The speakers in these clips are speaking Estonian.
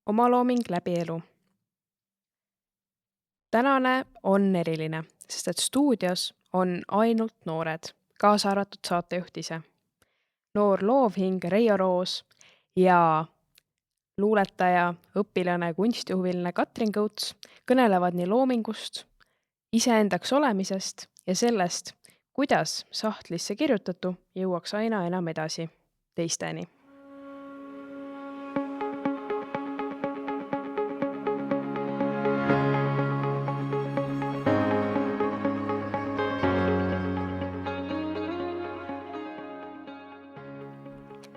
Omalooming läbi elu. Tänane on eriline, sest et stuudios on ainult noored, kaasa arvatud saatejuht ise. Noor loovhing Reijo Roos ja luuletaja, õpilane, kunstihuviline Katrin Kõuts kõnelevad nii loomingust, iseendaks olemisest ja sellest, kuidas sahtlisse kirjutatu jõuaks aina enam edasi teisteni.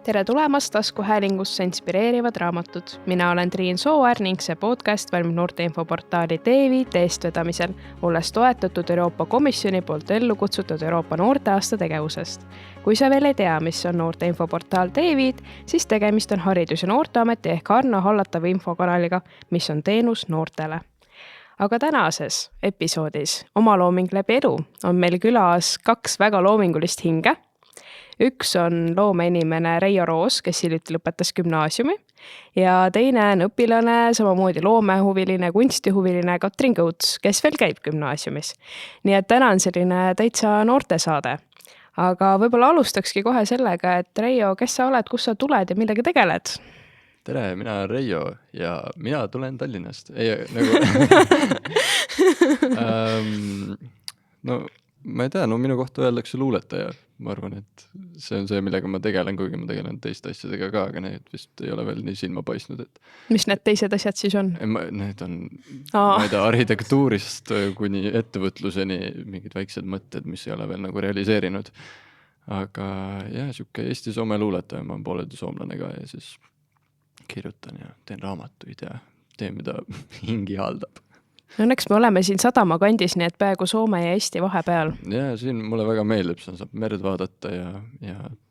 Tere tulemast taskuhäälingusse inspireerivad raamatud. Mina olen Triin Sooäär ning see podcast valmib noorteinfoportaali Teevid eestvedamisel, olles toetatud Euroopa Komisjoni poolt ellu kutsutud Euroopa noorteaasta tegevusest. Kui sa veel ei tea, mis on noorteinfoportaal Teevid, siis tegemist on Haridus- ja Noorteameti ehk Harno hallatava infokanaliga, mis on teenus noortele. Aga tänases episoodis Omalooming läbi elu on meil külas kaks väga loomingulist hinge. Üks on loomeinimene Reijo Roos, kes hiljuti lõpetas gümnaasiumi ja teine on õpilane, samamoodi loomehuviline, kunstihuviline Katrin Kõuts, kes veel käib gümnaasiumis. Nii et täna on selline täitsa noortesaade. Aga võib-olla alustakski kohe sellega, et Reijo, kes sa oled, kus sa tuled ja millega tegeled? Tere, mina olen Reijo ja mina tulen Tallinnast. No ma ei tea, minu kohta öeldakse luuletaja. Ma arvan, et see on see, millega ma tegelen, kuigi ma tegelen teiste asjadega ka, aga need vist ei ole veel nii silma paistnud. Mis need teised asjad siis on? Need on, ma ei tea, arhitektuurist kuni ettevõtluseni mingid väiksed mõtted, mis ei ole veel nagu realiseerinud. Aga jah, siuke Eesti-Soome luuletaja, ma olen pooleldi soomlane ka ja siis kirjutan ja teen raamatuid ja teen, mida hingi haldab. Õnneks me oleme siin sadama kandis, nii et peaaegu Soome ja Eesti vahepeal. Ja siin mulle väga meeldib, see saab merd vaadata ja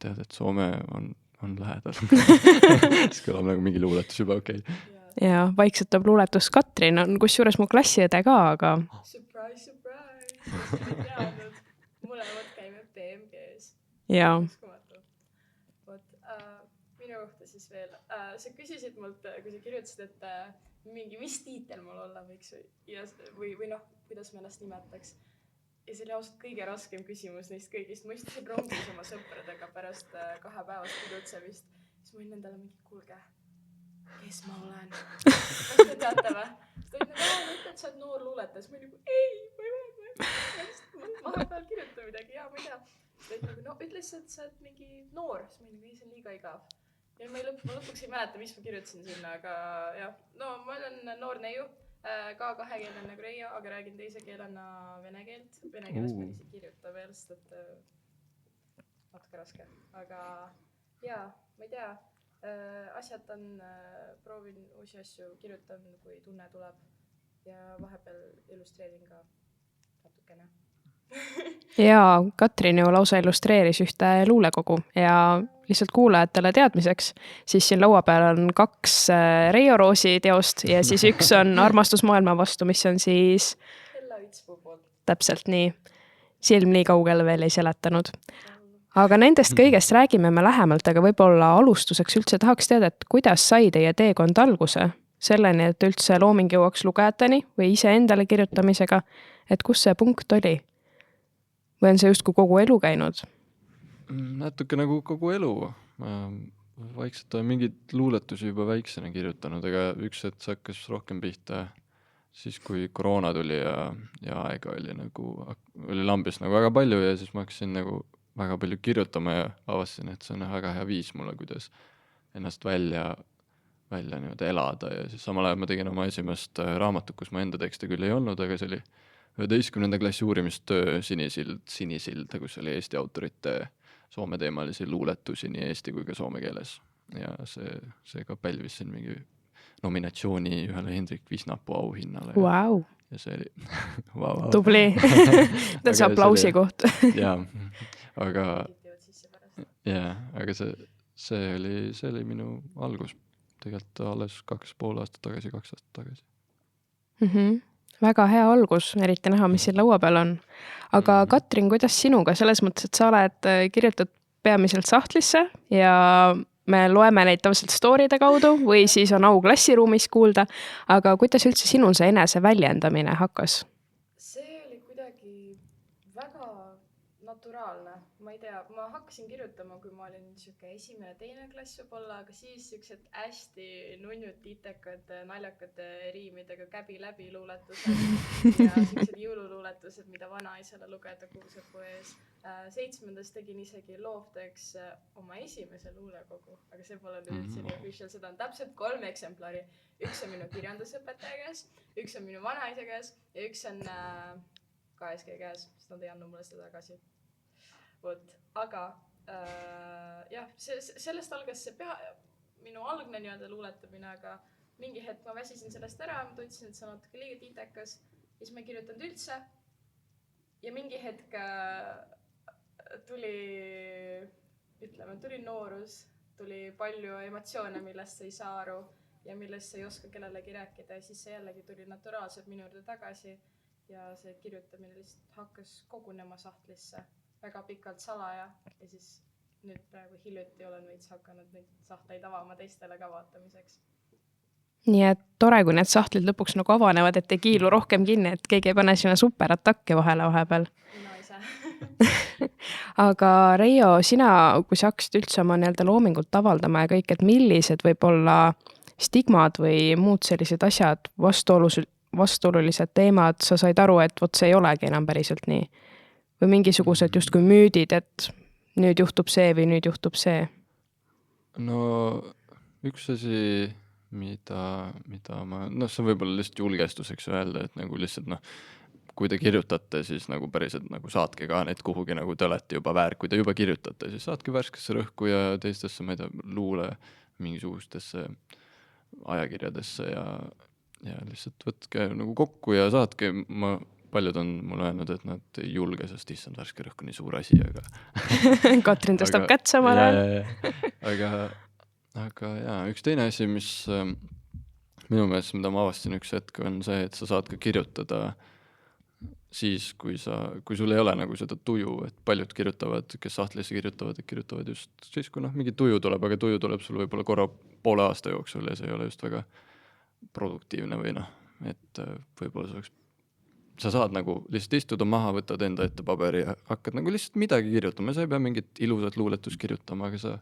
tead, et Soome on lähedal. siis kõlab nagu mingi luuletus juba, okei. Ja vaikselt tuleb luuletus Katrin, on kusjuures mu klassiõde ka, aga... Surprise, surprise! Teadnud, mõlemad käime PMG-s. Jaa. Minu kohta siis veel. Sa küsisid mult, kui sa kirjutasid, et mis tiitel mul olla võiks või kuidas ma ennast nimetaks. Ja see oli ausalt kõige raskem küsimus neist kõigist. Ma istusin rongis oma sõpradega pärast 2 päevast kirjutsemist. Siis ma olin endale mingi, kuulge, kes ma olen? Kas te teate või? Siis ta oli ütled, sa oled noor luuletaja. Siis ma olin nagu, ei, ma ei ma vahepeal kirjuta midagi, ma ei tea. Siis ta oli nagu, ütles, et sa oled mingi noor. Siis ma olin nagu, see on liiga igav. Ja ma lõpuks ei mäleta, mis ma kirjutasin sinna, aga jah. No ma olen noor neiu, ka 2 keelen nagu Reijo, aga räägin teise keelena vene keelt. Vene keeles ma ise kirjuta veel, sest et natuke raske. Aga jaa, ma ei tea, asjatan, proovin uusi asju, kirjutan, kui tunne tuleb ja vahepeal illustreerin ka natukene. Ja Katrin ju lausa illustreeris ühte luulekogu ja lihtsalt kuulajatele teadmiseks, siis siin laua peal on 2 Reijo Roosi teost ja siis üks on Armastus maailma vastu, mis on siis Hella Vitspuu poolt. Täpselt nii, silm nii kaugele veel ei seletanud. Aga nendest kõigest räägime me lähemalt, aga võib-olla alustuseks üldse tahaks teada, et kuidas sai teie teekond alguse selleni, et üldse looming jõuaks lugejateni või ise endale kirjutamisega, et kus see punkt oli? Või on see justkui kogu elu käinud? Natuke nagu kogu elu. Vaikselt olen mingid luuletusi juba väiksena kirjutanud, aga üks hetk see hakkas rohkem pihta siis, kui koroona tuli ja aega oli lambist nagu väga palju ja siis ma hakkasin nagu väga palju kirjutama ja avastasin, et see on väga hea viis mulle, kuidas ennast välja niimoodi elada ja siis samal ajal ma tegin oma esimest raamatut, kus ma enda tekste küll ei olnud, aga see oli 11. klassi uurimistöö Sinisild, kus oli Eesti autorite Soome-teemalisi luuletusi nii eesti kui ka soome keeles. Ja see ka pälvis siin mingi nominatsiooni ühele Hendrik Visnapuu auhinnale. Wow. Ja see oli... wow. Tubli. Ta on see aplausi koht. Jaa, aga see oli minu algus. Tegelikult alles 2,5 aastat tagasi, 2 aastat tagasi. Väga hea algus, eriti näha, mis siin laua peal on. Aga Katrin, kuidas sinuga selles mõttes, et sa oled kirjutad peamiselt sahtlisse ja me loeme neid tavaliselt story'de kaudu või siis on au klassiruumis kuulda, aga kuidas üldse sinul see eneseväljendamine hakkas? See oli kuidagi väga naturaalne. Ma ei tea, ma hakkasin kirjutama, kui ma olin siuke 1.-2. klass võib-olla, aga siis siuksed hästi nunnud, itekad, naljakad riimidega käbi läbi luuletused ja siuksed jõululuuletused, mida vanaisale lugeda kuusepuu ees. 7. tegin isegi loovtööks oma esimese luulekogu, aga see pole nüüd üldse nii official, seda on täpselt 3 eksemplari. Üks on minu kirjandusõpetaja käes, üks on minu vanaisa käes ja üks on KSG käes, sest nad ei andnud mulle seda tagasi. Vot, aga jah, sellest algas see minu algne nii-öelda luuletamine, aga mingi hetk ma väsisin sellest ära, ma tundsin, et see on natuke liiga tiitekas ja siis ma ei kirjutanud üldse. Ja mingi hetk tuli noorus, tuli palju emotsioone, millest sa ei saa aru ja millest sa ei oska kellelegi rääkida ja siis see jällegi tuli naturaalselt minu juurde tagasi ja see kirjutamine lihtsalt hakkas kogunema sahtlisse väga pikalt salaja ja siis nüüd praegu hiljuti olen veits hakanud neid sahtleid avama teistele ka vaatamiseks. Nii et tore, kui need sahtlid lõpuks nagu avanevad, et ei kiilu rohkem kinni, et keegi ei pane sinna superattakke vahepeal. Mina ise. Aga Reijo, sina, kui sa hakkasid üldse oma nii-öelda loomingult avaldama ja kõik, et millised võib-olla stigmad või muud sellised asjad, vastuolulised teemad, sa said aru, et vot see ei olegi enam päriselt nii? Või mingisugused justkui müüdid, et nüüd juhtub see või nüüd juhtub see? No üks asi, mida ma, see on võib-olla lihtsalt julgestuseks öelda, et nagu lihtsalt kui te kirjutate, siis nagu päriselt nagu saatke ka need kuhugi, nagu te olete juba kui te juba kirjutate, siis saatke värskesse rõhku ja teistesse, ma ei tea, luule mingisugustesse ajakirjadesse ja lihtsalt võtke nagu kokku ja saatke. Paljud on mulle öelnud, et nad ei julge, sest issand värske rõhk on nii suur asi, aga Katrin tõstab kätt samal ajal. Aga jaa, üks teine asi, mis minu meelest, mida ma avastasin üks hetk, on see, et sa saad ka kirjutada siis, kui sul ei ole nagu seda tuju, et paljud kirjutavad, kes sahtlisse kirjutavad just siis, kui mingi tuju tuleb, aga tuju tuleb sul võib-olla korra poole aasta jooksul ja see ei ole just väga produktiivne või et võib-olla see oleks sa saad nagu lihtsalt istuda maha, võtad enda ette paberi ja hakkad nagu lihtsalt midagi kirjutama. Sa ei pea mingit ilusat luuletust kirjutama, aga sa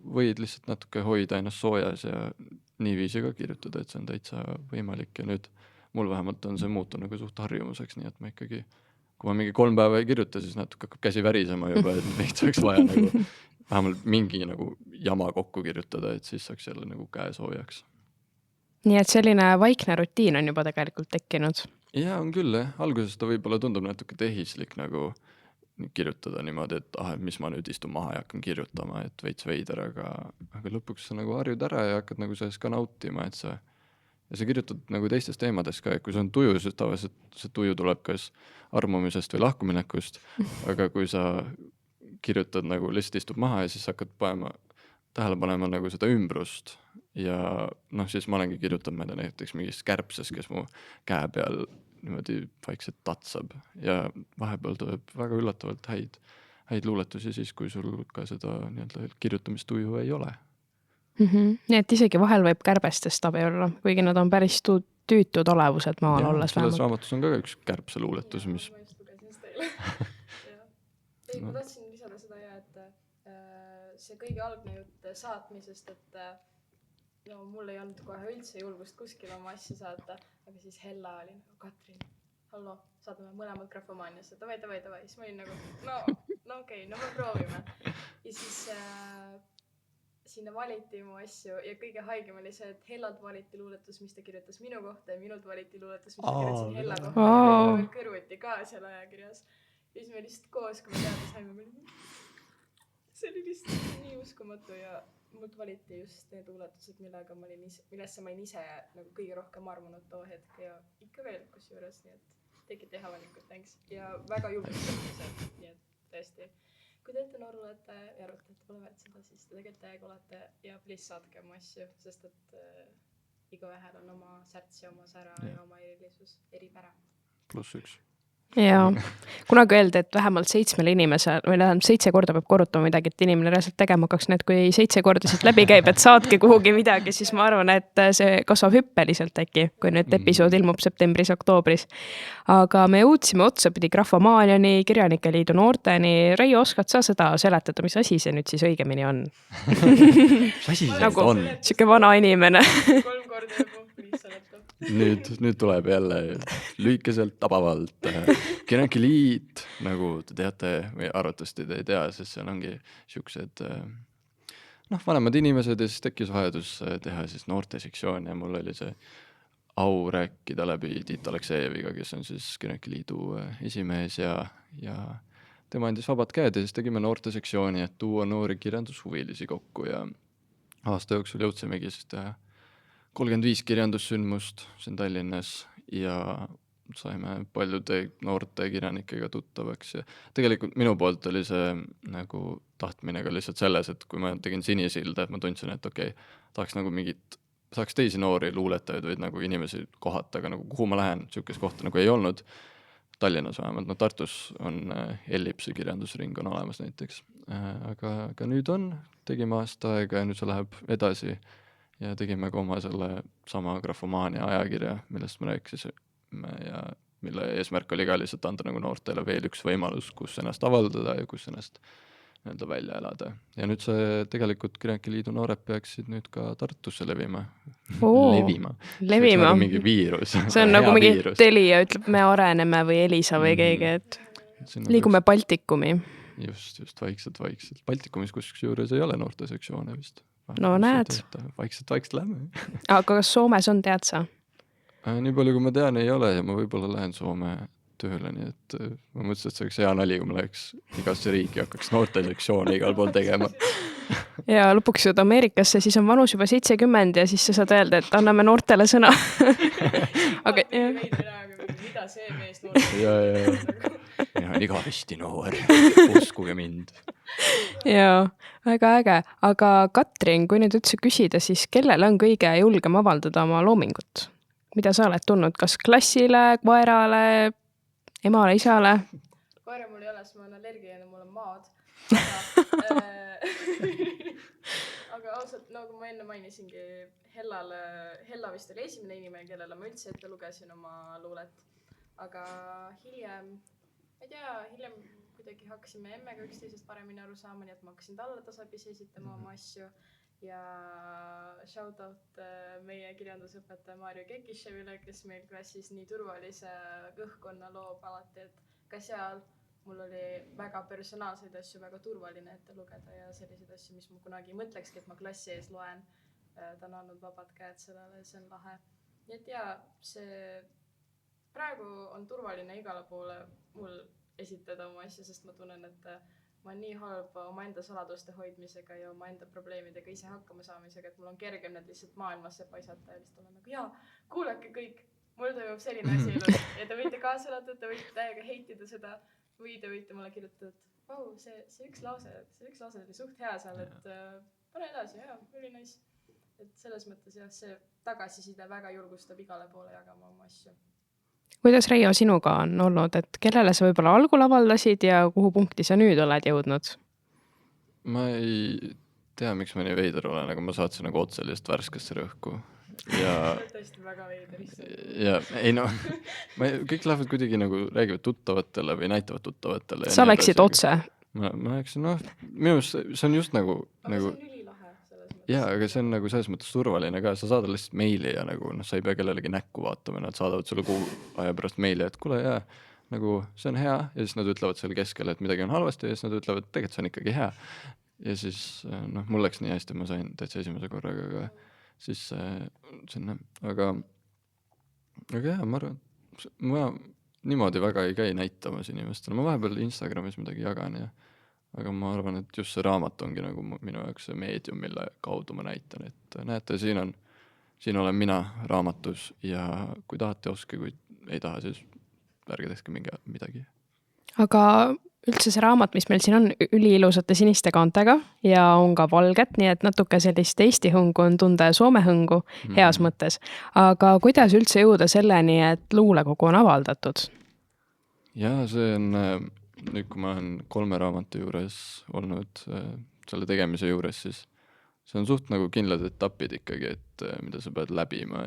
võid lihtsalt natuke hoida ennast soojas ja niiviisi ka kirjutada, et see on täitsa võimalik. Ja nüüd mul vähemalt on see muutunud nagu suht harjumuseks, nii et ma ikkagi, kui ma mingi 3 päeva ei kirjuta, siis natuke hakkab käsi värisema juba, et neid oleks vaja nagu vähemalt mingi nagu jama kokku kirjutada, et siis saaks jälle nagu käe soojaks. Nii et selline vaikne rutiin on juba tegelikult tekkinud. Jaa, on küll. Alguses ta võib-olla tundub natuke tehislik nagu kirjutada niimoodi, et mis ma nüüd istun maha ja hakkan kirjutama, et veits veider, aga lõpuks sa nagu harjud ära ja hakkad nagu sellest ka nautima, et sa kirjutad nagu teistest teemadest ka, et kui see on tuju, siis tavaliselt see tuju tuleb kas armumisest või lahkuminekust, aga kui sa kirjutad nagu lihtsalt istub maha ja siis hakkad tähele panema nagu seda ümbrust ja siis ma olengi kirjutanud näiteks mingist kärbses, kes mu käe peal niimoodi vaikselt tatsab ja vahepeal tuleb väga üllatavalt häid luuletusi siis, kui sul ka seda kirjutamistuju ei ole. Nii et isegi vahel võib kärbestest abi olla, kuigi nad on päris tüütud olevused maal olles. Selles raamatus on ka üks kärbse luuletus, mis... Ma just lugesin teile. Ma tahtsin lisada seda et see kõige algne jutt saatmisest, et mul ei olnud kohe üldse julgust kuskile oma asja saata, aga siis Hella oli nagu, Katrin, hallo, saadame mõlemad grafomaaniasse, davai. Siis ma olin nagu, okei, me proovime. Ja siis sinna valiti mu asju ja kõige haigem oli see, et Hellalt valiti luuletus, mis ta kirjutas minu kohta ja minult valiti luuletus, mis ta kirjutasin Hella kohta ja kõrvuti ka seal ajakirjas. Ja siis me lihtsalt koos, kui me teada saime, see oli lihtsalt nii uskumatu ja mult valiti just need luuletused, millesse ma olin ise nagu kõige rohkem armunud too hetk ja ikka veel kusjuures, nii et tegite hea valikut, thanks. Ja väga julgustamine, nii et tõesti, kui te ette noor olete ja arvate, et pole väärt seda, siis te tegelikult täiega olete ja please saatke oma asju, sest et igaühel on oma särts ja oma sära ja oma erilisus, eripära. +1. ja kunagi öeldi, et vähemalt 7 inimesel või tähendab 7 korda peab korrutama midagi, et inimene reaalselt tegema hakkaks, nii et kui 7 korda siit läbi käib, et saadki kuhugi midagi, siis ma arvan, et see kasvab hüppeliselt äkki, kui nüüd episood ilmub septembris-oktoobris. Aga me jõudsime otsapidi Grahvamaaniani, Kirjanike Liidu noorteni. Reio, oskad sa seda seletada, mis asi see nüüd siis õigemini on? Mis asi see Nagu on? siuke vana inimene. 3 korda juba seletab. Nüüd tuleb jälle lühikeselt tabavalt Kirjanike Liit, nagu te teate või arvatavasti te ei tea, sest seal ongi siuksed vanemad inimesed ja siis tekkis vajadus teha siis noorte sektsioon ja mul oli see au rääkida läbi Tiit Aleksejeviga, kes on siis Kirjanike Liidu esimees ja tema andis vabad käed ja siis tegime noorte sektsiooni, et tuua noori kirjandushuvilisi kokku ja aasta jooksul jõudsimegi siis teha 35 kirjandussündmust siin Tallinnas ja saime paljude noorte kirjanikega tuttavaks ja tegelikult minu poolt oli see nagu tahtmine ka lihtsalt selles, et kui ma tegin Sinisilda, et ma tundsin, et okei, tahaks nagu saaks teisi noori luuletajaid või nagu inimesi kohata, aga nagu kuhu ma lähen, siukest kohta nagu ei olnud Tallinnas vähemalt, Tartus on Ellipsi kirjandusring on olemas näiteks, aga nüüd tegime aasta aega ja nüüd see läheb edasi ja tegime ka oma selle sama Grahvamaania ajakirja, millest me rääkisime ja mille eesmärk oli ka lihtsalt anda nagu noortele veel üks võimalus, kus ennast avaldada ja kus ennast nii-öelda välja elada. Ja nüüd see tegelikult Kirjanike Liidu noored peaksid nüüd ka Tartusse levima. Levima. See on nagu mingi viirus. See on nagu mingi Telia ütleb, me areneme või Elisa või keegi, et liigume Baltikumi. Just, vaikselt. Baltikumis kusjuures ei ole noorte sektsioone vist. No näed. Vaikselt lähme. Aga kas Soomes on, tead sa? Nii palju, kui ma tean, ei ole ja ma võib-olla lähen Soome tööle, nii et ma mõtlesin, et see oleks hea nali, kui ma läheks igasse riiki ja hakkaks noorte sektsioone igal pool tegema. Ja lõpuks jõud Ameerikasse, siis on vanus juba 70 ja siis sa saad öelda, et anname noortele sõna. Aga mida see mees noortele? Ja. Mina on igavesti noor, uskuge mind. Jaa, väga äge. Aga Katrin, kui nüüd üldse küsida, siis kellele on kõige julgem avaldada oma loomingut? Mida sa oled tulnud? Kas klassile, koerale, emale, isale? Koera mul ei ole, sest ma olen allergiline, mul on maad. Aga ausalt, nagu ma enne mainisingi, Hella vist oli esimene inimene, kellele ma üldse ette lugesin oma luulet. Aga hiljem kuidagi hakkasime emmega üksteisest paremini aru saama, nii et ma hakkasin talle tasapisi esitama oma asju. Ja shoutout meie kirjandusõpetaja Marju Kekiševile, kes meil klassis nii turvalise õhkkonna loob alati, et ka seal mul oli väga personaalseid asju, väga turvaline ette lugeda ja selliseid asju, mis ma kunagi ei mõtlekski, et ma klassi ees loen. Ta on andnud vabad käed sellele, see on lahe. Nii et jaa, see praegu on turvaline igale poole mul esitada oma asju, sest ma tunnen, et ma olen nii halb oma enda saladuste hoidmisega ja oma enda probleemidega ise hakkama saamisega, et mul on kergem need lihtsalt maailmasse paisata ja lihtsalt olen nagu, jaa, kuulake kõik, mul toimub selline asi elus ja te võite kaasa elada, te võite täiega heitida seda või te võite mulle kirjutada, et vau, see üks lause oli suht hea seal, et pane edasi, jaa, oli nice. Et selles mõttes jah, see tagasiside väga julgustab igale poole jagama oma asju. Kuidas Reio sinuga on olnud, et kellele sa võib-olla algul avaldasid ja kuhu punkti sa nüüd oled jõudnud? Ma ei tea, miks ma nii veider olen, aga ma saatsin nagu otse lihtsalt värskesse rõhku. Ja tõesti väga veider. Ja ei no, kõik lähevad kuidagi nagu räägivad tuttavatele või näitavad tuttavatele. Sa läksid otse? Ma läksin, minu see on just nagu see on ülilahe selles mõttes. Jaa, aga see on nagu selles mõttes turvaline ka, sa saadad lihtsalt meili ja nagu sa ei pea kellelegi näkku vaatama, nad saadavad sulle kuu aja pärast meili, et kuule jaa, nagu see on hea ja siis nad ütlevad selle keskel, et midagi on halvasti ja siis nad ütlevad, et tegelikult see on ikkagi hea. Ja siis mul läks nii hästi, ma sain täitsa esimese korraga, aga siis sinna, aga jah, ma arvan, ma niimoodi väga ei käi näitamas inimestele, ma vahepeal Instagramis midagi jagan ja aga ma arvan, et just see raamat ongi nagu minu jaoks see meedium, mille kaudu ma näitan, et näete, siin olen mina raamatus ja kui tahate oske, kui ei taha, siis ärge tehke midagi. Aga üldse see raamat, mis meil siin on üliilusate siniste kaantega ja on ka valget, nii et natuke sellist Eesti hõngu on tunda ja Soome hõngu heas mõttes. Aga kuidas üldse jõuda selleni, et luulekogu on avaldatud? jaa, see on nüüd, kui ma olen 3 raamatu juures olnud, selle tegemise juures, siis see on suht nagu kindlad etapid ikkagi, et mida sa pead läbima.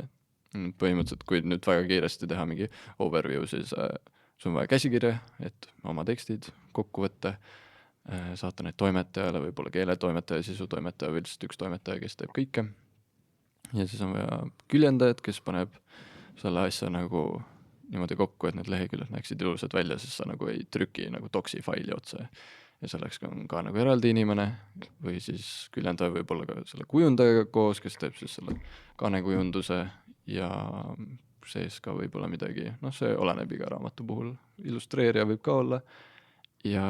Põhimõtteliselt, kui nüüd väga kiiresti teha mingi overview, siis sul on vaja käsikirja, et oma tekstid kokku võtta, saata neid toimetajale, võib-olla keeletoimetaja, sisutoimetaja või lihtsalt üks toimetaja, kes teeb kõike. Ja siis on vaja küljendajat, kes paneb selle asja nagu niimoodi kokku, et need leheküljed näeksid ilusad välja, siis sa nagu ei trüki nagu doksi faili otsa. Ja selleks on ka nagu eraldi inimene või siis küljendaja võib-olla ka selle kujundajaga koos, kes teeb siis selle kaanekujunduse ja sees ka võib-olla midagi, see oleneb iga raamatu puhul, illustreerija võib ka olla ja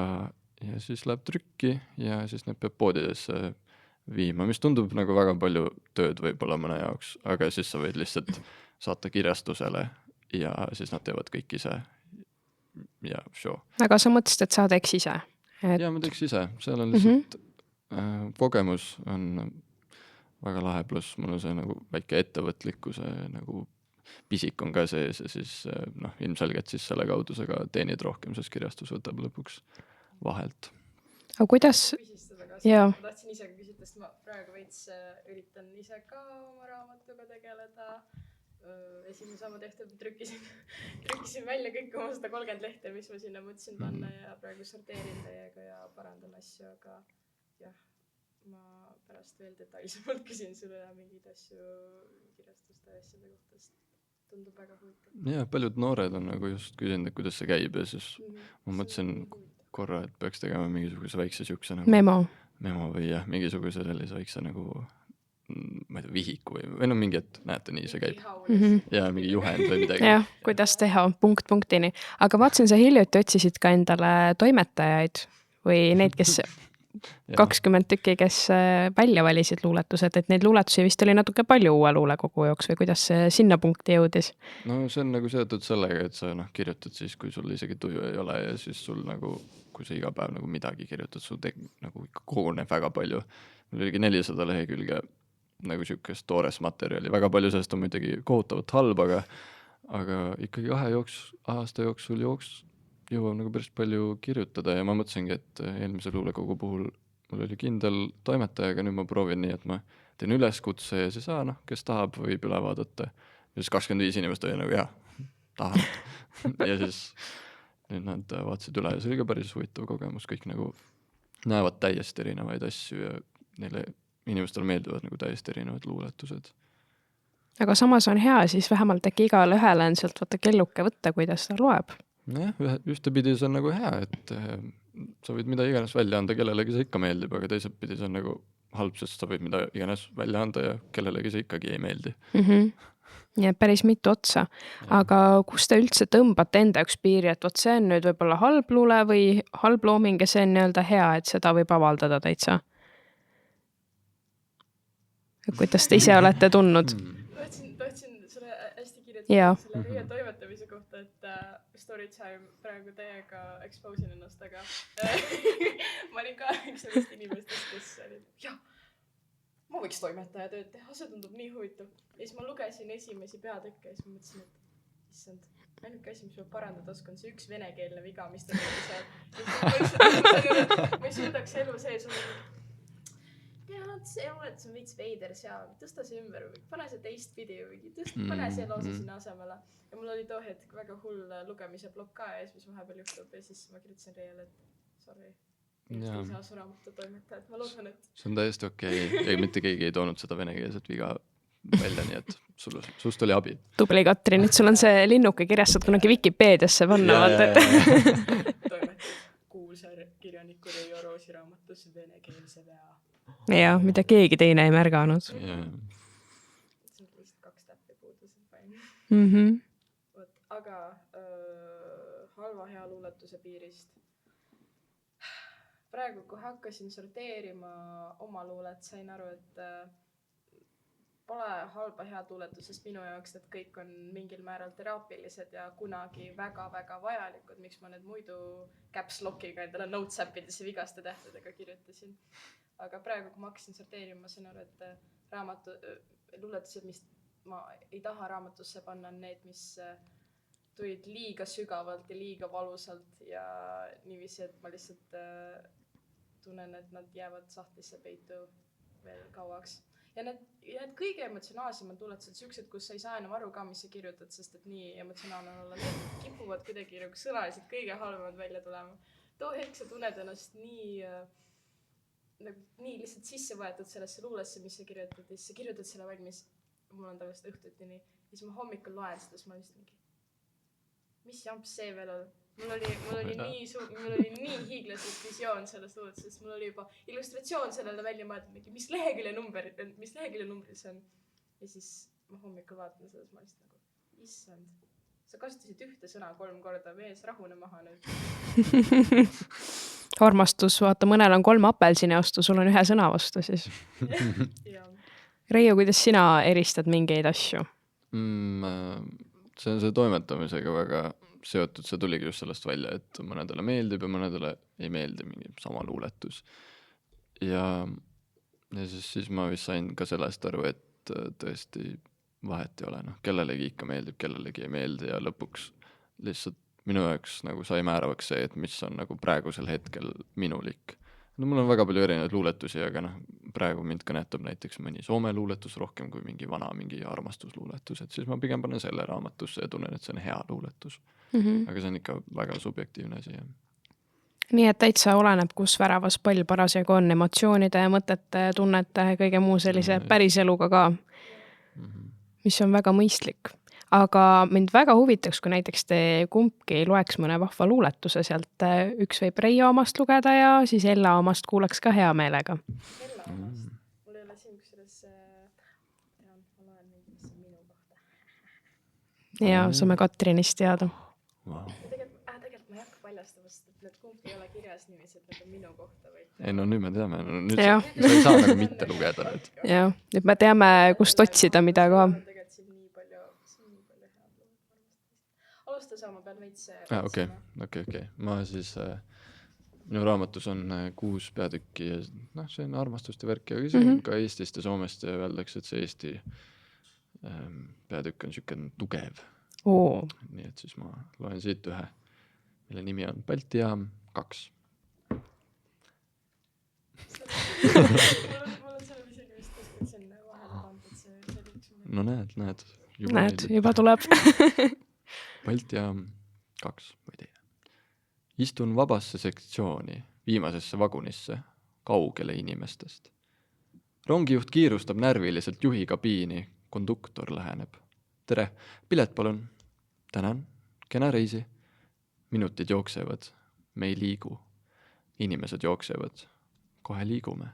siis läheb trükki ja siis need peab poodidesse viima, mis tundub nagu väga palju tööd võib-olla mõne jaoks, aga siis sa võid lihtsalt saata kirjastusele ja siis nad teevad kõik ise ja show. Aga sa mõtlesid, et sa teeks ise? Ja ma teeks ise, seal on lihtsalt kogemus on väga lahe, pluss mul on see nagu väike ettevõtlikkuse nagu pisik on ka sees ja siis ilmselgelt siis selle kaudu sa ka teenid rohkem, sest kirjastus võtab lõpuks vahelt. Aga kuidas? Ma tahtsin ise ka küsida, sest ma praegu veits üritan ise ka oma raamatuga tegeleda. Esimene sama tehtud, trükkisin välja kõik oma 130 lehte, mis ma sinna mõtlesin panna ja praegu sorteerin teiega ja parandan asju, aga jah, ma pärast veel detailsemalt küsin sulle mingeid asju kirjastuste asjade kohta, sest tundub väga huvitav. Ja paljud noored on nagu just küsinud, et kuidas see käib ja siis ma mõtlesin korra, et peaks tegema mingisuguse väikse siukse nagu memo või jah, mingisuguse sellise väikse nagu ma ei tea, vihiku või mingi, et näete, nii see käib. Ja mingi juhend või midagi. Jah, kuidas teha punkt punktini. Aga vaatsin, sa hiljuti otsisid ka endale toimetajaid või neid, kes 20 tükki, kes välja valisid luuletused, et neid luuletusi vist oli natuke palju uue luulekogu jooks või kuidas see sinna punkti jõudis? No see on nagu seotud sellega, et sa kirjutad siis, kui sul isegi tuju ei ole ja siis sul nagu, kui sa iga päev nagu midagi kirjutad, sul nagu ikka koguneb väga palju. Mul oligi 400 lehekülge nagu siukest toores materjali. Väga palju sellest on muidugi kohutavalt halb, aga ikkagi 2 aasta jooksul jõuab nagu päris palju kirjutada ja ma mõtlesingi, et eelmise luulekogu puhul mul oli kindel toimetaja, aga nüüd ma proovin nii, et ma teen üleskutse ja siis kes tahab, võib üle vaadata. Ja siis 25 inimest oli nagu tahan. Ja siis nüüd nad vaatasid üle ja see oli ka päris huvitav kogemus, kõik nagu näevad täiesti erinevaid asju ja neile inimestele meeldivad nagu täiesti erinevad luuletused. Aga samas on hea, siis vähemalt äkki igale ühele on sealt kelluke võtta, kuidas ta loeb. Jah, ühtepidi see on nagu hea, et sa võid mida iganes välja anda, kellelegi see ikka meeldib, aga teised pidi see on nagu halb, sest sa võid mida iganes välja anda ja kellelegi see ikkagi ei meeldi. Ja päris mitu otsa. Aga kus te üldse tõmbate enda üks piiri, et võt see on nüüd võib-olla halb luule või halb looming ja see on nii-öelda hea, et seda võib avaldada täitsa? Kuidas te ise olete tundnud? Tahtsin sulle hästi kirjutada selle Riia toimetamise kohta, et Storytime praegu täiega expose'in ennast, aga ma olin ka üks sellest inimestest, kes oli, ma võiks toimetaja tööd teha, see tundub nii huvitav. Ja siis ma lugesin esimesi peatükke ja siis ma mõtlesin, et issand, ainuke asi, mis ma parandada oskan, see üks venekeelne viga, mis ta tuli seal. Ma ei suudaks elu sees see luuletus on veits veider seal, tõsta see ümber või pane see teistpidi või pane see lause sinna asemele. Ja mul oli too hetk väga hull lugemise blokk ka ja siis, mis vahepeal juhtub ja siis ma kirjutasin Reiale, et sorry, ei saa su raamatu toimeta, et ma loodan, et... See on täiesti okei. Ei, mitte keegi ei toonud seda venekeelset viga välja, nii et sust oli abi. Tubli Katri, nüüd sul on see linnuke kirjastad kunagi Wikipeediasse panna. Toimetab kuulsa kirjaniku Reijo Roosi raamatus venekeelse vea. Ja, mida keegi teine ei märganud. See on vist 2 täppi puudusid vain. Aga halva hea luuletuse piirist. Praegu, kui hakkasin sorteerima oma luulet, sain aru, et pole halba head luuletusest minu jaoks, et kõik on mingil määral teraapilised ja kunagi väga-väga vajalikud, miks ma need muidu caps lockiga endale notes appidesse vigaste tähtedega kirjutasin. Aga praegu, kui ma hakkasin sorteerima, sain aru, et luuletused, mis ma ei taha raamatusse panna, on need, mis tulid liiga sügavalt ja liiga valusalt ja niiviisi, et ma lihtsalt tunnen, et nad jäävad sahtlisse peitu veel kauaks. Ja need kõige emotsionaalsemad tuletused, siuksed, kus sa ei saa enam aru ka, mis sa kirjutad, sest et nii emotsionaalne on olla, need kipuvad kuidagi nagu sõnaliselt kõige halvemad välja tulema. Too hetk sa tunned ennast nii lihtsalt sisse võetud sellesse luulesse, mis sa kirjutad, ja siis sa kirjutad selle valmis, mul on tavaliselt õhtuti nii, ja siis ma hommikul loen seda, siis ma lihtsalt mingi, mis jamps see veel on? Mul oli nii hiiglaslik visioon sellest luuletusest, mul oli juba illustratsioon sellele välja mõeldud, mis lehekülje numbrid see on. Ja siis ma hommikul vaatan seda, siis ma lihtsalt nagu, issand, sa kasutasid ühte sõna 3 korda, mees, rahune maha nüüd. Armastus, vaata, mõnel on 3 apelsini vastu, sul on 1 sõna vastu siis. Reijo, kuidas sina eristad mingeid asju? See on see toimetamisega väga seotud, see tuligi just sellest välja, et mõnedele meeldib ja mõnedele ei meeldi mingi sama luuletus. Ja siis ma vist sain ka sellest aru, et tõesti vahet ei ole, kellelegi ikka meeldib, kellelegi ei meeldi ja lõpuks lihtsalt minu jaoks nagu sai määravaks see, et mis on nagu praegusel hetkel minulik. Mul on väga palju erinevaid luuletusi, aga praegu mind kõnetab näiteks mõni Soome luuletus rohkem kui mingi armastusluuletus, et siis ma pigem panen selle raamatusse ja tunnen, et see on hea luuletus. Aga see on ikka väga subjektiivne asi. Nii et täitsa oleneb, kus väravas pall parasjagu on, emotsioonide, mõtete, tunnete, kõige muu sellise päris eluga ka, mis on väga mõistlik. Aga mind väga huvitaks, kui näiteks te kumbki loeks mõne vahva luuletuse sealt. Üks võib Reijo omast lugeda ja siis Ella omast kuulaks ka hea meelega. Ella omast? Mul ei ole siin kusjuures ma loen mis on minu kohta. Ja saame Katrinist teada. Wow. Tegelikult ma ei hakka paljastamast, et need kumbki ei ole kirjas niiviisi, et need on minu kohta. Ei, nüüd me teame. Nüüd sa ei saa nagu mitte lugeda. Ja, nüüd me teame, kust otsida mida ka. Alusta saama peal veits. Okei. Ma siis, minu raamatus on 6 peatükki ja see on armastuste värk ja see on ka Eestist ja Soomest ja öeldakse, et see Eesti peatükk on siuke tugev. Nii et siis ma loen siit ühe, mille nimi on Balti jaam 2. Mul on selle isegi vist kuskilt sinna vahele pandud see. No näed. Juba tuleb. Balti jaam 2 või teine. Istun vabasse sektsiooni, viimasesse vagunisse, kaugele inimestest. Rongijuht kiirustab närviliselt juhi kabiini, konduktor läheneb. Tere, pilet palun. Tänan, kena reisi. Minutid jooksevad, me ei liigu. Inimesed jooksevad, kohe liigume.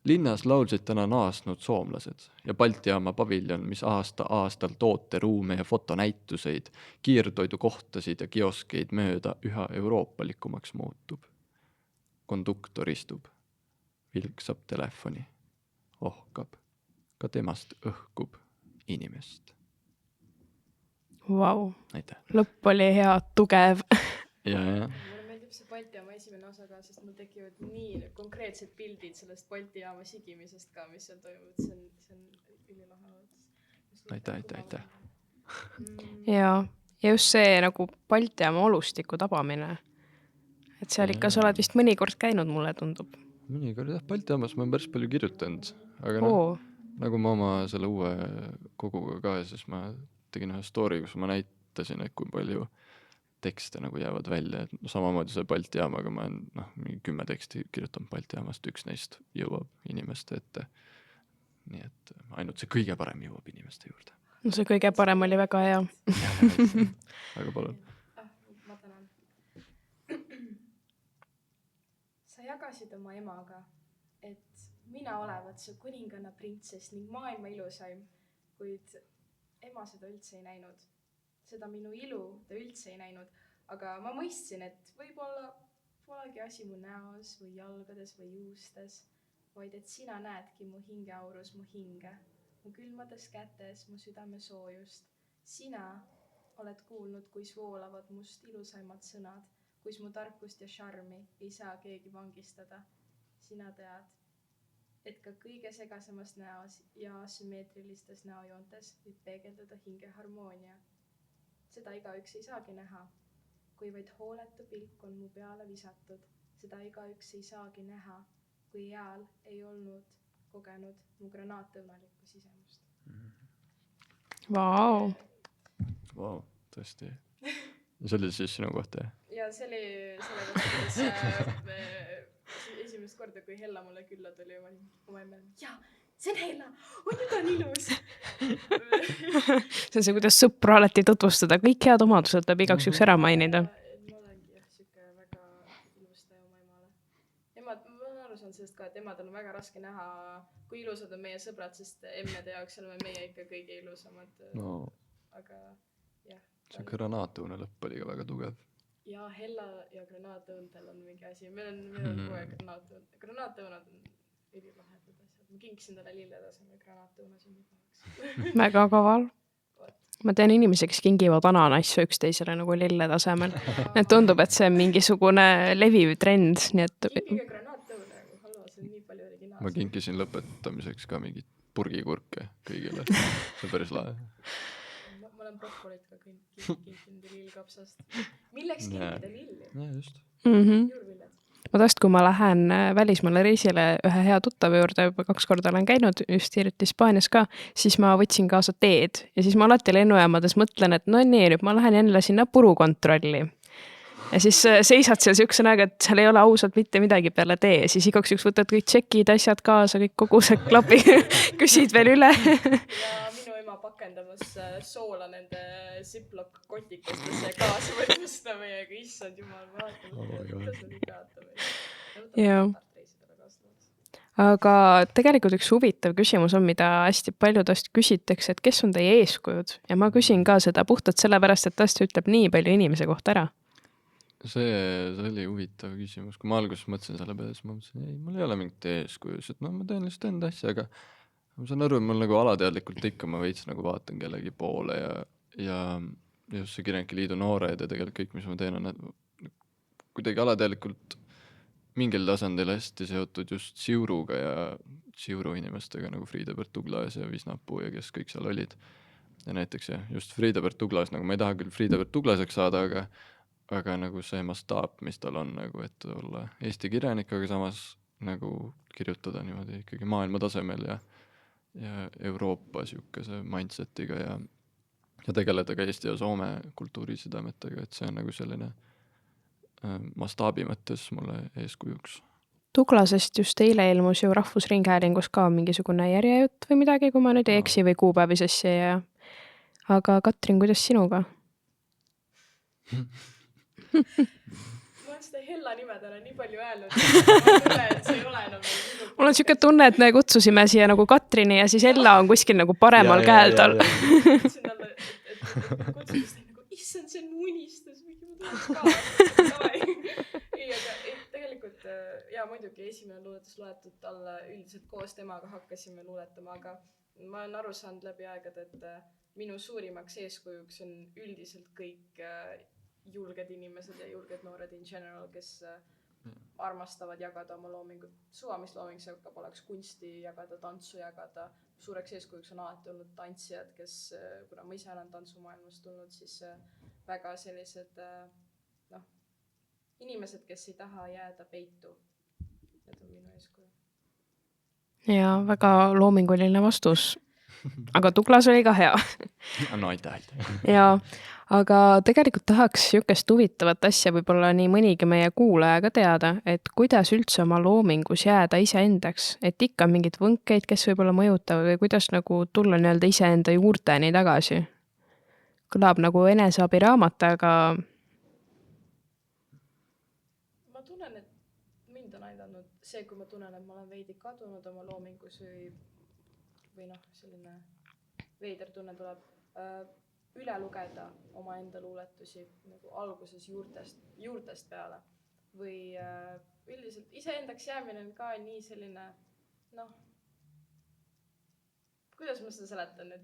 Linnas laulsid täna naasnud soomlased ja Balti jaama paviljon, mis aasta-aastal tooteruume ja fotonäituseid, kiirtoidu kohtasid ja kioskeid mööda üha euroopalikumaks muutub. Konduktor istub, vilksab telefoni, ohkab, ka temast õhkub inimest. Vau, Aitäh. Lõpp oli hea, tugev. Ja. Mulle meeldib see Balti jaama esimene osa ka, sest mul tekivad nii konkreetsed pildid sellest Balti jaama sigimisest ka, mis seal toimub. See on ülilahe. Aitäh. Ja just see nagu Balti jaama olustiku tabamine. Et seal ikka sa oled vist mõnikord käinud, mulle tundub. Mõnikord jah, Balti jaamas ma olen päris palju kirjutanud, aga nagu ma oma selle uue koguga ka, siis ma tegin ühe story, kus ma näitasin, et kui palju tekste nagu jäävad välja, et samamoodi see Balti jaamaga ma olen mingi 10 teksti kirjutanud Balti jaamast, üks neist jõuab inimeste ette. Nii et ainult see kõige parem jõuab inimeste juurde. No see kõige parem oli väga hea. Väga palun. Ma tänan. Sa jagasid oma emaga, et mina olevat su kuninganna printsess ning maailma ilusaim, kuid ema seda üldse ei näinud. Seda minu ilu ta üldse ei näinud, aga ma mõistsin, et võib-olla polegi asi mu näos või jalgades või juustes, vaid et sina näedki mu hingeaurus mu hinge, mu külmades kätes mu südame soojust. Sina oled kuulnud, kuis voolavad must ilusaimad sõnad, kuis mu tarkust ja šarmi ei saa keegi vangistada. Sina tead, et ka kõige segasemas näos ja asümmeetrilistes näojoontes võib peegeldada hinge harmoonia. seda igaüks ei saagi näha. Kui vaid hooletu pilk on mu peale visatud, seda igaüks ei saagi näha, kui eal ei olnud kogenud mu granaatõunalikku sisemust. Vau. Vau, tõesti. See oli siis sinu kohta, jah? Ja see oli selle kohta, kuidas esimest korda, kui Hella mulle külla tuli, ma olin oma emmel, jaa, see on Hella, on ju ta on ilus. See on see, kuidas sõpru alati tutvustada, kõik head omadused tuleb igaks üks ära mainida. Ma olengi siuke väga ilustaja oma emale. Emad, ma olen aru saanud sellest ka, et emadel on väga raske näha, kui ilusad on meie sõbrad, sest emmede jaoks oleme meie ikka kõige ilusamad. No, aga jah. see granaatõune lõpp oli ka väga tugev. Ja Hella ja granaatõundel on mingi asi. Meil on kogu aeg granaatõund. Granaatõunad on ülilahedad asjad. Ma kinkisin talle lillede asemel granaatõuna sünnipäevaks. Väga kaval. Ma tean inimesi, kes kingivad ananassu üksteisele nagu lille tasemel. Et tundub, et see on mingisugune leviv trend. Nii et... Kinkige granaatõuna, halva, see on nii palju originaalselt. Ma kinkisin lõpetamiseks ka mingit purgikurke kõigile. See on päris lahe. Ma olen brokolit ka kinkinud lillkapsast. Milleks kinkida lilli? Ja, just. Juurviljad. Ma taast, kui ma lähen välismaale reisile ühe hea tuttava juurde, juba 2 korda olen käinud, just hiljuti Hispaanias ka, siis ma võtsin kaasa teed ja siis ma alati lennujaamades mõtlen, et no nii, nüüd ma lähen jälle sinna purukontrolli. Ja siis seisad seal siukse näega, et seal ei ole ausalt mitte midagi peale tee, siis igaks üks võtad kõik tšekid, asjad kaasa, kõik kogu see klapi, küsid veel üle. Ja minu ema pakendamas soola nende Ziploc kotikestesse kaasa võtmusta meiega, issand jumal, ma vaatan, Jaa. Aga tegelikult üks huvitav küsimus on, mida hästi palju tast küsitakse, et kes on teie eeskujud? Ja ma küsin ka seda puhtalt sellepärast, et tast ütleb nii palju inimese kohta ära. See oli huvitav küsimus. Kui ma alguses mõtlesin selle peale, siis ma mõtlesin, ei, mul ei ole mingit eeskujus, et no ma teen lihtsalt enda asja, aga ma saan aru, et mul nagu alateadlikult ikka ma veits nagu vaatan kellegi poole ja just see Kirjanike Liidu noored ja tegelikult kõik, mis ma teen, on kuidagi alateadlikult mingil tasandil hästi seotud just Siuruga ja Siuru inimestega nagu Friedebert Tuglas ja Visnapuu ja kes kõik seal olid. Ja näiteks just Friedebert Tuglas, nagu ma ei taha küll Friedebert Tuglaseks saada, aga nagu see mastaap, mis tal on nagu, et olla Eesti kirjanik, aga samas nagu kirjutada niimoodi ikkagi maailma tasemel ja Euroopa siukese mindsetiga ja tegeleda ka Eesti ja Soome kultuurisidemetega, et see on nagu selline mastaabi mõttes mulle eeskujuks. Tuglasest just eile ilmus ju Rahvusringhäälingus ka mingisugune järjejutt või midagi, kui ma nüüd ei eksi või kuupäevi sassi ja... Aga Katrin, kuidas sinuga? Ma olen seda Hella nimedele nii palju öelnud, et see ei ole enam mul on siuke tunne, et me kutsusime siia nagu Katrini ja siis Hella on kuskil nagu paremal käel tal. Kutsin talle, et kutsudes nagu, issand, see on mu unistus, mingi ma tuleks ka. Ei, aga tegelikult, muidugi esimene luuletus loetud talle üldiselt koos temaga hakkasime luuletama, aga ma olen aru saanud läbi aegade, et minu suurimaks eeskujuks on üldiselt kõik julged inimesed ja julged noored in general, kes armastavad jagada oma loomingut. Suva, mis looming see hakkab, oleks kunsti jagada, tantsu jagada. Suureks eeskujuks on alati olnud tantsijad, kes, kuna ma ise olen tantsumaailmast tulnud, siis väga sellised inimesed, kes ei taha jääda peitu. Need on minu eeskuju. Ja väga loominguline vastus. Aga Tuglas oli ka hea. No aitäh. Ja, aga tegelikult tahaks siukest huvitavat asja võib-olla nii mõnigi meie kuulaja ka teada, et kuidas üldse oma loomingus jääda iseendaks, et ikka mingid võnkeid, kes võib-olla mõjutavad või kuidas nagu tulla nii-öelda iseenda juurteni tagasi. Kõlab nagu eneseabi raamat, aga... Ma tunnen, et mind on aidanud see, kui ma tunnen, et ma olen veidi kadunud oma loomingus või selline veider tunne tuleb üle lugeda oma enda luuletusi nagu alguses juurtest peale või üldiselt iseendaks jäämine on ka nii selline kuidas ma seda seletan, et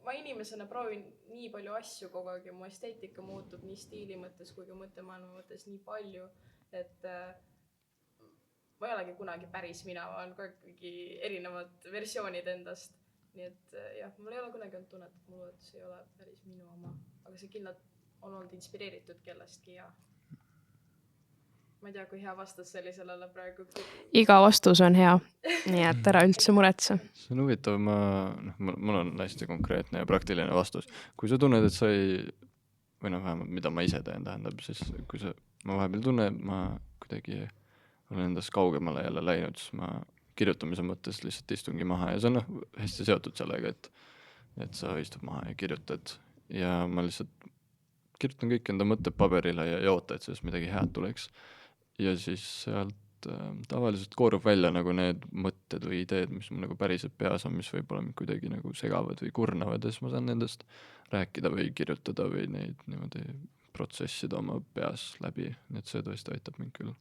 ma inimesena proovin nii palju asju kogu aeg ja mu esteetika muutub nii stiili mõttes kui ka mõttemaailma mõttes nii palju, et ma ei olegi kunagi päris mina, ma olen ikkagi erinevad versioonid endast nii et jah, mul ei ole kunagi olnud tunnet, et mu luuletus ei ole päris minu oma, aga see kindlalt on olnud inspireeritud kellestki ja ma ei tea, kui hea vastus see oli sellele praegu. Iga vastus on hea, nii et ära üldse muretse. See on huvitav, mul on hästi konkreetne ja praktiline vastus. Kui sa tunned, et sa ei, või vähemalt mida ma ise teen, tähendab, siis kui ma vahepeal tunnen, et ma kuidagi olen endast kaugemale jälle läinud, siis ma kirjutamise mõttes lihtsalt istungi maha ja see on hästi seotud sellega, et sa istud maha ja kirjutad ja ma lihtsalt kirjutan kõik enda mõtted paberile ja ei oota, et sellest midagi head tuleks. Ja siis sealt tavaliselt koorub välja nagu need mõtted või ideed, mis mul nagu päriselt peas on, mis võib-olla kuidagi nagu segavad või kurnavad ja siis ma saan nendest rääkida või kirjutada või neid niimoodi protsessida oma peas läbi, nii et see tõesti aitab mind küll.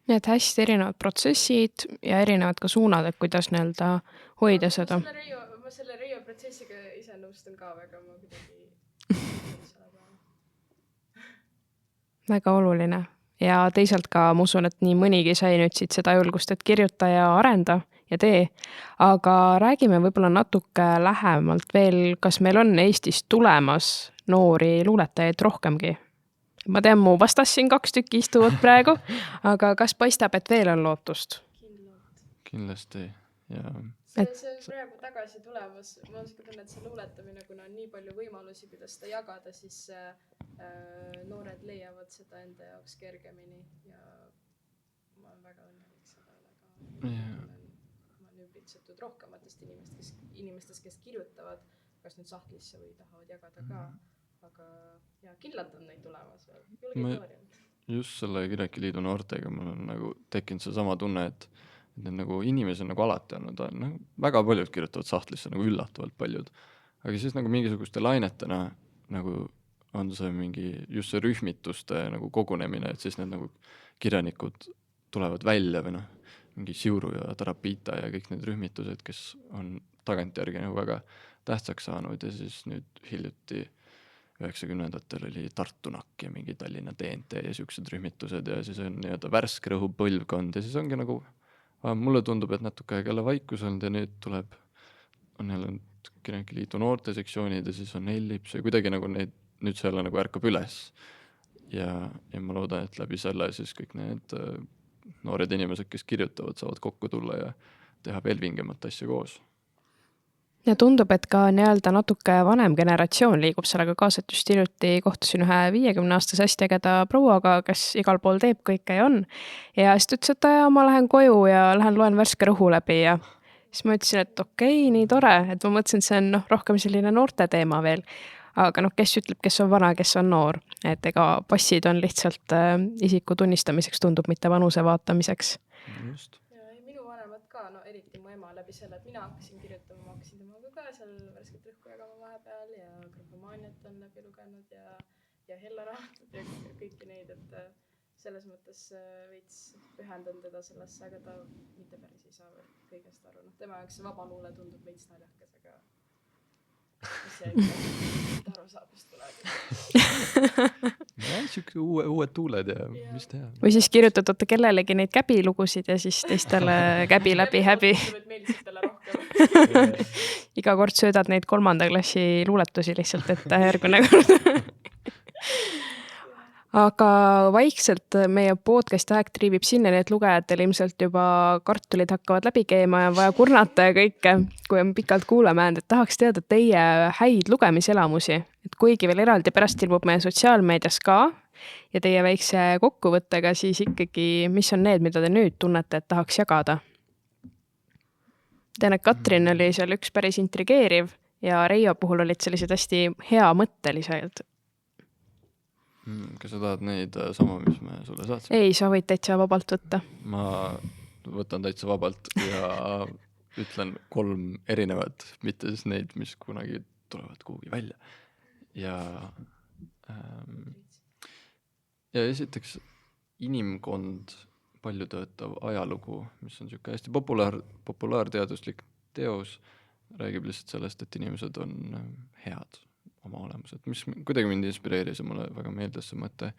Nii et hästi erinevad protsessid ja erinevad ka suunad, et kuidas nii-öelda hoida seda. Ma selle Reio protsessiga ise nõustun ka väga, ma kuidagi väga oluline. Ja teisalt ka ma usun, et nii mõnigi sai nüüd siit seda julgust, et kirjuta ja arenda ja tee. Aga räägime võib-olla natuke lähemalt veel, kas meil on Eestis tulemas noori luuletajaid rohkemgi? Ma tean, mu vastas siin 2 tükki istuvad praegu, aga kas paistab, et veel on lootust? Kindlasti, jah. See on praegu tagasi tulemas. Ma tunnen, et see luuletamine, kuna on nii palju võimalusi, kuidas seda jagada, siis noored leiavad seda enda jaoks kergemini ja ma olen väga õnnelik seda üle ka. Ma olen ümbritsetud rohkematest inimestest, kes kirjutavad, kas nüüd sahtlisse või tahavad jagada ka, aga ja, kindlalt on neid tulemas veel. Julge noori. Just selle Kirjanike Liidu noortega mul on nagu tekkinud see sama tunne, et need nagu inimesed nagu alati on, väga paljud kirjutavad sahtlisse, nagu üllatavalt paljud, aga siis nagu mingisuguste lainetena nagu on see mingi just see rühmituste nagu kogunemine, et siis need nagu kirjanikud tulevad välja või mingi Siuru ja Tarapita ja kõik need rühmitused, kes on tagantjärgi nagu väga tähtsaks saanud ja siis nüüd hiljuti 90-ndatel oli Tartu Nakk ja mingi Tallinna TNT ja siuksed rühmitused ja siis on nii-öelda värske rõhu põlvkond ja siis ongi nagu mulle tundub, et natuke aeg jälle vaikus olnud ja nüüd on jälle Kirjanike Liidu noorte sektsioonid ja siis on Ellips ja kuidagi nagu nüüd see jälle nagu ärkab üles ja ma loodan, et läbi selle siis kõik need noored inimesed, kes kirjutavad, saavad kokku tulla ja teha veel vingemat asja koos. Ja tundub, et ka nii-öelda natuke vanem generatsioon liigub sellega kaasa, et just hiljuti kohtusin ühe 50-aastase hästi ägeda prouaga, kes igal pool teeb kõike ja on. Ja siis ütles, et ma lähen koju ja lähen loen värske rõhu läbi ja siis ma ütlesin, et okei, nii tore, et ma mõtlesin, et see on rohkem selline noorte teema veel. Aga kes ütleb, kes on vana, kes on noor, et ega passid on lihtsalt isiku tunnistamiseks, tundub mitte vanuse vaatamiseks. Just. Ja minu vanemad ka, eriti mu ema läbi selle, et mina hakkasin kirjutama, ma hakkasin temaga ka seal värsket rõhku jagama vahepeal ja Graphomaaniat on läbi lugenud ja Hella raamatut ja kõiki neid, et selles mõttes veits pühendan teda sellesse, aga ta mitte päris ei saa kõigest aru. Tema jaoks see vaba luule tundub veits naljakas, aga mis see ikka aru saab, mis tuleb. Siuke uued tuuled ja mis teha. Või siis kirjutatud kellelegi neid käbilugusid ja siis teistele käbi läbi häbi. Iga kord söödad neid 3. klassi luuletusi lihtsalt, et järgmine kord. Aga vaikselt meie podcast aeg triibib sinnani, et lugejatel ilmselt juba kartulid hakkavad läbi keema ja on vaja kurnata ja kõike, kui on pikalt kuulama jäänud, et tahaks teada teie häid lugemiselamusi. Et kuigi veel eraldi pärast ilmub meie sotsiaalmeedias ka ja teie väikse kokkuvõttega, siis ikkagi, mis on need, mida te nüüd tunnete, et tahaks jagada? Tean, et Katrin oli seal üks päris intrigeeriv ja Reio puhul olid sellised hästi hea mõttelised. Kas sa tahad neid sama, mis me sulle saatsime? Ei, sa võid täitsa vabalt võtta. Ma võtan täitsa vabalt ja ütlen 3 erinevat, mitte siis neid, mis kunagi tulevad kuhugi välja. Ja esiteks inimkond, palju töötav ajalugu, mis on siuke hästi populaarteaduslik teos, räägib lihtsalt sellest, et inimesed on head oma olemused, mis kuidagi mind inspireeris ja mulle väga meeldis see mõte.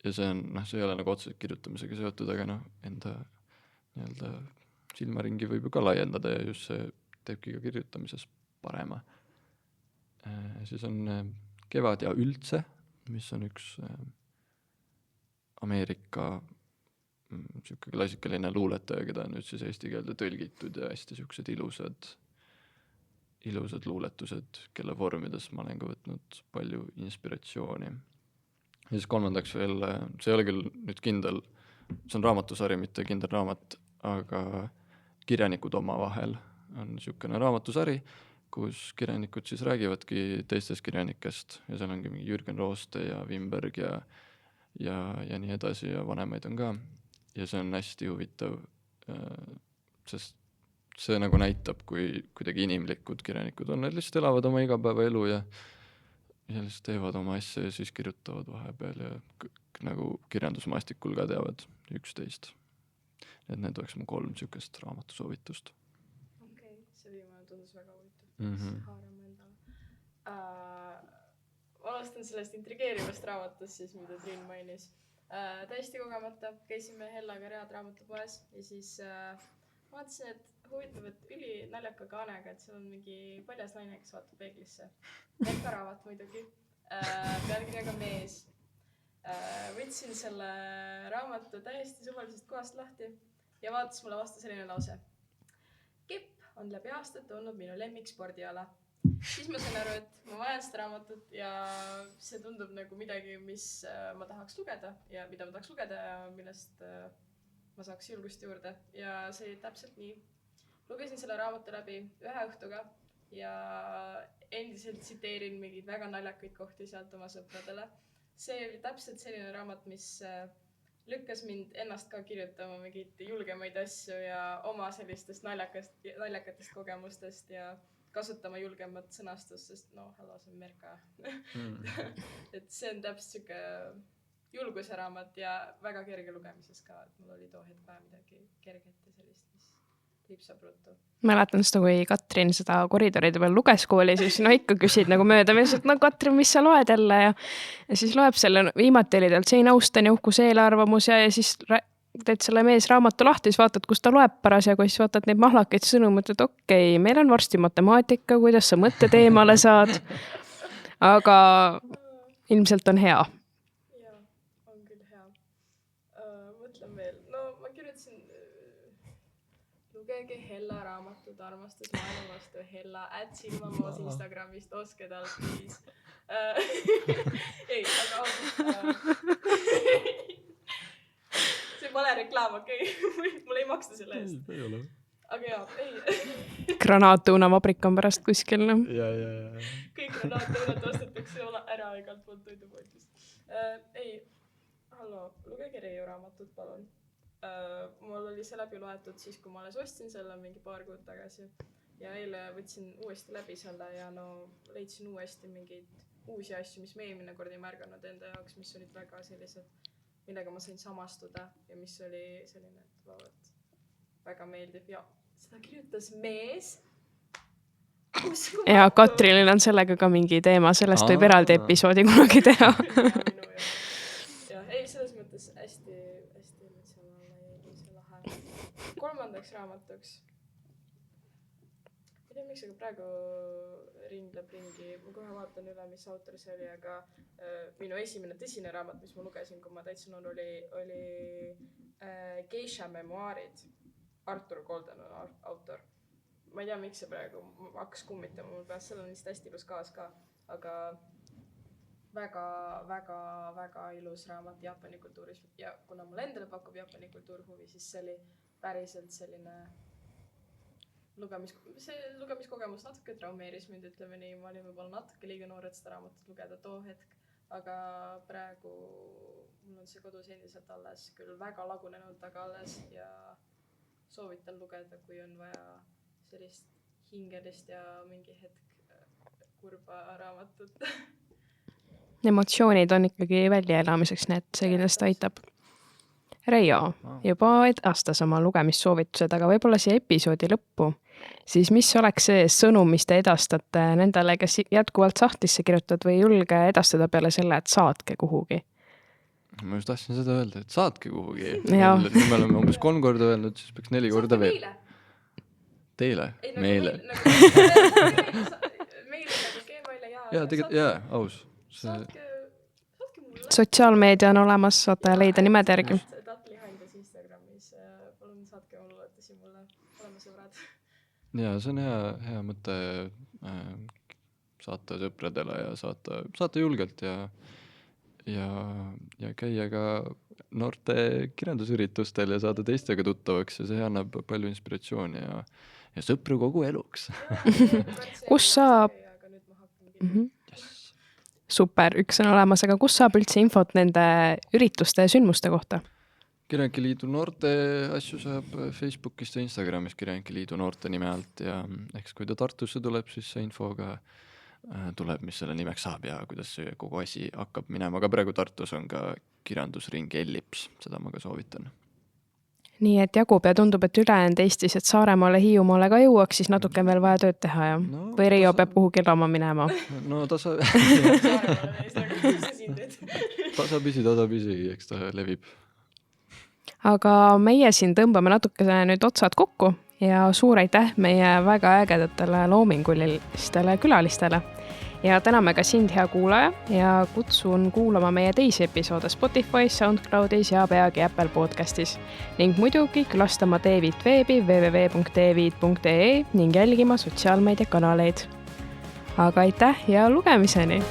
Ja see on, see ei ole nagu otseselt kirjutamisega seotud, aga enda nii-öelda silmaringi võib ju ka laiendada ja just see teebki ka kirjutamises parema. Siis on Kevad ja üldse, mis on üks Ameerika siuke klassikaline luuletaja, keda on nüüd siis eesti keelde tõlgitud ja hästi siuksed ilusad luuletused, kelle vormides ma olen ka võtnud palju inspiratsiooni. Ja siis kolmandaks veel, see ei ole küll nüüd kindel, see on raamatusari, mitte kindel raamat, aga Kirjanikud omavahel on siukene raamatusari, kus kirjanikud siis räägivadki teistest kirjanikest ja seal ongi mingi Jürgen Rooste ja Wimberg ja nii edasi ja vanemaid on ka. Ja see on hästi huvitav, sest see nagu näitab, kui kuidagi inimlikud kirjanikud on. Need lihtsalt elavad oma igapäevaelu ja lihtsalt teevad oma asja ja siis kirjutavad vahepeal ja nagu kirjandusmaastikul ka teavad üksteist. Et need oleks mu 3 siukest raamatusoovitust. Okei, see viimane tundus väga huvitav. Haarame endale. Ma alustan sellest intrigeerivast raamatust, siis, mida Triin mainis. Täiesti kogemata käisime Hellaga Read raamatupoes ja siis vaatasin, et huvitav, et üli naljaka kaanega, et seal on mingi paljas naine, kes vaatab peeglisse. Nekka raamat muidugi. Pealkirjaga Mees. Võtsin selle raamatu täiesti suvalisest kohast lahti ja vaatas mulle vastu selline lause. Kepp on läbi aastate olnud minu lemmik spordiala. Siis ma sain aru, et ma vajan seda raamatut ja see tundub nagu midagi, mis ma tahaks lugeda ja mida ma tahaks lugeda ja millest ma saaks julgust juurde. Ja see täpselt nii. Lugesin selle raamatu läbi ühe õhtuga ja endiselt tsiteerin mingid väga naljakaid kohti sealt oma sõpradele. See oli täpselt selline raamat, mis lükkas mind ennast ka kirjutama mingid julgemaid asju ja oma sellistest naljakatest kogemustest ja kasutama julgemat sõnastust, sest hallo, see on Merka. Et see on täpselt siuke julguse raamat ja väga kerge lugemises ka, et mul oli too hetk vaja midagi kerget ja sellist, mis lipsab ruttu. Mäletan seda, kui Katrin seda koridoride peal luges kooli, siis ikka küsid nagu möödamees, et Katrin, mis sa loed jälle ja siis loeb selle, viimati oli tal Jane Austen ja Uhkus eelarvamus ja siis teed selle Mees raamatu lahti, siis vaatad, kus ta loeb parasjagu, siis vaatad neid mahlakaid sõnu, mõtled, okei, meil on varsti matemaatika, kuidas sa mõtted eemale saad, aga ilmselt on hea. Jaa, on küll hea. Mõtlen veel, ma kirjutasin lugege Hella raamatut armastus maailma vastu Hella @silmamoos Instagramist, oske tal please. Ei, aga see vale reklaam, okei. Mul ei maksta selle eest. Ei ole. Aga jaa, ei. Granaatõunavabrik on pärast kuskil. Ja. Kõik granaatõunad ostetakse ära igalt poolt toidupoodist. Ei, hallo, lugege Reiu raamatut, palun. Mul oli see läbi loetud siis, kui ma alles ostsin selle mingi paar kuud tagasi ja eile võtsin uuesti läbi selle ja leidsin uuesti mingeid uusi asju, mis me eelmine kord ei märganud enda jaoks, mis olid väga sellised, millega ma sain samastuda ja mis oli selline, et väga meeldiv ja seda kirjutas Mees. Ja Katrinil on sellega ka mingi teema, sellest võib eraldi episoodi kunagi teha. Ja, ei, selles mõttes hästi lahe. Kolmandaks raamatuks. Ma ei tea, miks aga praegu ringleb ringi. Ma kohe vaatan üle, mis autor see oli, aga minu esimene tõsine raamat, mis ma lugesin, kui ma täitsa noor oli Geisha memuaarid. Artur Golden on autor. Ma ei tea, miks see praegu hakkas kummitama mul peas, seal on lihtsalt hästi ilus kaas ka, aga väga ilus raamat Jaapani kultuuris ja kuna mul endale pakub Jaapani kultuur huvi, siis see oli päriselt selline lugemiskogemus natuke traumeeris mind, ütleme nii, ma olin võib-olla natuke liiga noor, et seda raamatut lugeda too hetk, aga praegu mul on see kodus endiselt alles, küll väga lagunenud taga alles ja soovitan lugeda, kui on vaja sellist hingelist ja mingi hetk kurba raamatut. Emotsioonid on ikkagi väljaelamiseks, nii et see kindlasti aitab. Reijo juba edastas oma lugemissoovitused, aga võib-olla siia episoodi lõppu. Siis mis oleks see sõnum, mis te edastate nendele, kes jätkuvalt sahtlisse kirjutavad või julge edastada peale selle, et saatke kuhugi? Ma just tahtsin seda öelda, et saatke kuhugi. Me oleme umbes 3 korda öelnud, siis peaks 4 korda veel. teile, Ei, meile. Meile nagu Gmaili Jaa, tegelikult, aus. Saatke mulle. Sotsiaalmeedia on olemas, saate leida nimede järgi. Tatlihandes Instagramis, palun saatke oluletusi mulle, oleme sõbrad. Jaa, see on hea mõte saata sõpradele ja saata julgelt ja käia ka noorte kirjandusüritustel ja saada teistega tuttavaks ja see annab palju inspiratsiooni ja sõpru kogu eluks. Kus saab... Super, üks on olemas, aga kus saab üldse infot nende ürituste ja sündmuste kohta? Kirjanike Liidu noorte asju saab Facebookist ja Instagramist Kirjanike Liidu noorte nime alt ja eks kui ta Tartusse tuleb, siis see info ka tuleb, mis selle nimeks saab ja kuidas see kogu asi hakkab minema. Aga praegu Tartus on ka kirjandusring Ellips, seda ma ka soovitan. Nii et jagub ja tundub, et ülejäänud Eestis, et Saaremaale, Hiiumaale ka jõuaks, siis natuke veel vaja tööd teha ja või Riio peab kuhugi elama minema. No tasapisi, eks ta levib. Aga meie siin tõmbame natuke nüüd otsad kokku ja suur aitäh meie väga ägedatele loomingulistele külalistele. Ja täname ka sind, hea kuulaja, ja kutsun kuulama meie teisi episoode Spotify's, SoundCloudis ja peagi Apple Podcastis. Ning muidugi külastama Teevit veebi www.teevit.ee ning jälgima sotsiaalmeediakanaleid. Aga aitäh ja lugemiseni!